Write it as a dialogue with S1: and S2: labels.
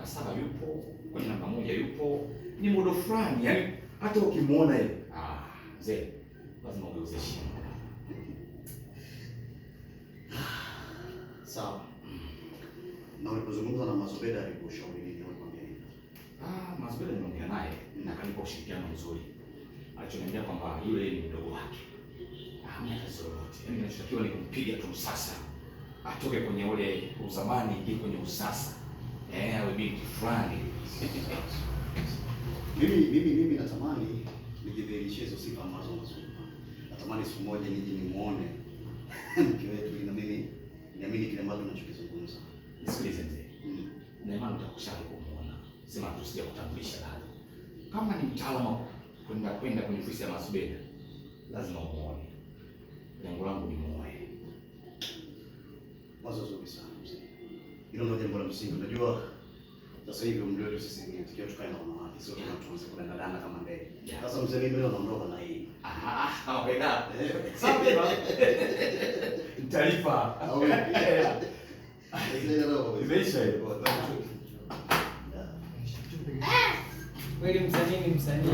S1: namba 7 yupo, kwenye namba 1 yupo, ni modo fulani, yani hata ukimuona hivi mzee lazima ugeuze shingo.
S2: Sawa. Na ulipozungumza na Mazubeda alikushauri nini? Alikwambia nini?
S1: Mazubeda nimeongea naye na kanipa ushirikiano mzuri. Alichoniambia kwamba yule ni mdogo wake. Hamna tatizo lolote. Yaani kinachotakiwa ni kumpiga tu sasa. Atoke kwenye ule uzamani ingie kwenye usasa. Awe binti fulani.
S2: Mimi natamani nijidhihirishie hizo sifa ambazo unazungumza. Natamani siku moja nije nimuone mke wetu, na mimi niamini kile ambacho unachokizungumza.
S1: Nisikilize mzee. Na imani utakushaje kumuona. Sema tusije kutambulisha bado. Kama ni mtaalamu kwenda kwenye ofisi ya Mazubeda, lazima umuone. Lengo langu ni muoe.
S2: Wazo zuri sana mzee. Hilo ndio jambo la msingi. Unajua sasa hivi umri wetu sisi ni tukiwa tukae na wanawake, sio tunaanza kwenda danda kama mbele. Sasa mzee, mimi leo naondoka na hii.
S1: Wenda. Sawa. Taarifa. Imeisha hiyo.
S3: Kweli msanii ni msanii.